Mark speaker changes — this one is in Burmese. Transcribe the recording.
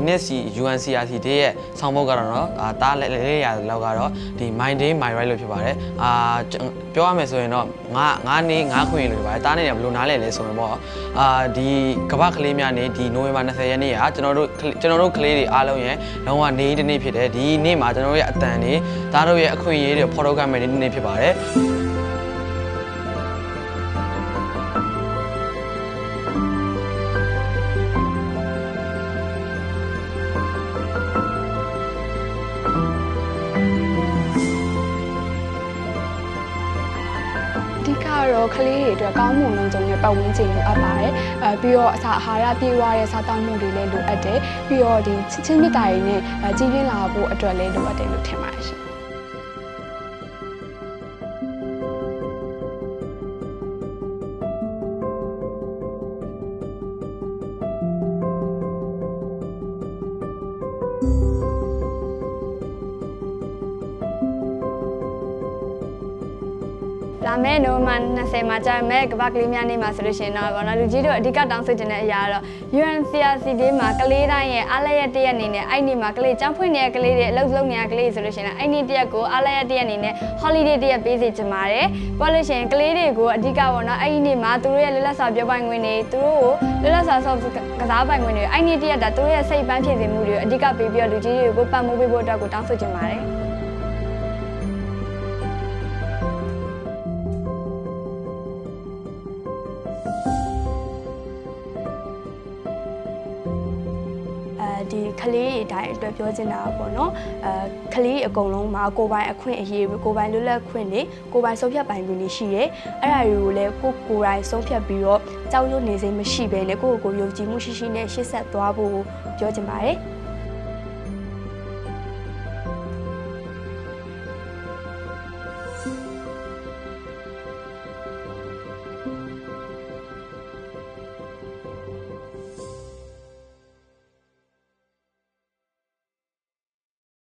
Speaker 1: နေ့စီ UNCRC တဲ့ရဲ့ဆောင်းပုတ်ကတော့နော်တားလေးရလောက်ကတော့ဒီ My Day My Right လို့ဖြစ်ပါတယ်ပြောရမယ်ဆိုရင်တော့ငါနေငါခွင့်လို့ဖြစ်ပါတယ်တားနေတယ်ဘယ်လိုနားလဲဆိုရင်ပေါ့ဒီကမ္ဘာကလေးများနေဒီနိုဝင်ဘာ20ရက်နေ့ကကျွန်တော်တို့ကလေးတွေအားလုံးရဲ့လုံးဝနေတစ်နေ့ဖြစ်တယ်ဒီနေ့မှာကျွန်တော်တို့ရဲ့အတန်တွေဒါတို့ရဲ့အခွင့်အရေးတွေဖော်ထုတ်ခဲ့မယ်နေ့ဖြစ်ပါတယ်
Speaker 2: ဒီကတော့ကလေးတွေအတွက်ကောင်းမွန်လုံခြုံတဲ့ပတ်ဝန်းကျင်လိုအပ်ပါတယ်ပြီးတော့အစာအာဟာရပြည့်ဝတဲ့စားသောက်မှုတွေလည်းလိုအပ်တယ်ပြီးတော့ဒီချင်းမြတ်တာတွေနဲ့ကြီးပြင်းလာဖို့အတွက်လည်းလိုအပ်တယ်လို့ထင်ပါတယ်ရှင်လာမယ့်နိုဝင်ဘာ20မှာကြာမဲ့ကမ္ဘာကလေးများနေ့မှာဆိုလို့ရှိရင်တော့ဗောနော်လူကြီးတို့အဓိကတောင်းဆိုချင်တဲ့အရာတော့ UNCRC ဒေးမှာကလေးတိုင်းရဲ့အားလျက်တရက်အနေနဲ့အဲ့ဒီမှာကလေးကျောင်းဖွင့်နေတဲ့ကလေးတွေအလုပ်လုပ်နေတဲ့ကလေးဆိုလို့ရှိရင်အဲ့ဒီတရက်ကိုအားလျက်တရက်အနေနဲ့ holiday တရက်ပေးစီချင်ပါတယ်။ပြောလို့ရှိရင်ကလေးတွေကိုအဓိကဗောနော်အဲ့ဒီနေ့မှာသူတို့ရဲ့လွတ်လပ်စွာပြောပိုင်ခွင့်တွေသူတို့ကိုလွတ်လပ်စွာဆော့ကစားပိုင်ခွင့်တွေအဲ့ဒီတရက်ဒါသူတို့ရဲ့စိတ်ပန်းဖြစ်စေမှုတွေကိုအဓိကပေးပြီးတော့လူကြီးတွေကိုပတ်မိုးပေးဖို့အတွက်ကိုတောင်းဆိုချင်ပါတယ်။ဒီကလေးအတိုင်းအတွက်ပြောချင်တာပေါ့နော်ကလေးအကုန်လုံးမှာကိုယ်ပိုင်အခွင့်အရေးကိုယ်ပိုင်လွတ်လပ်ခွင့်တွေကိုယ်ပိုင်ဆုံးဖြတ်ပိုင်ခွင့်တွေရှိတယ်အဲ့ဒါတွေကိုလည်းကိုယ်တိုင်ဆုံးဖြတ်ပြီးတော့ကြောက်ရွံ့နေစိမ့်မရှိဘဲနဲ့ကိုယ့်ကိုယ်ယုံကြည်မှုရှိရှိနဲ့ရှေ့ဆက်သွားဖို့ပြောချင်ပါတယ်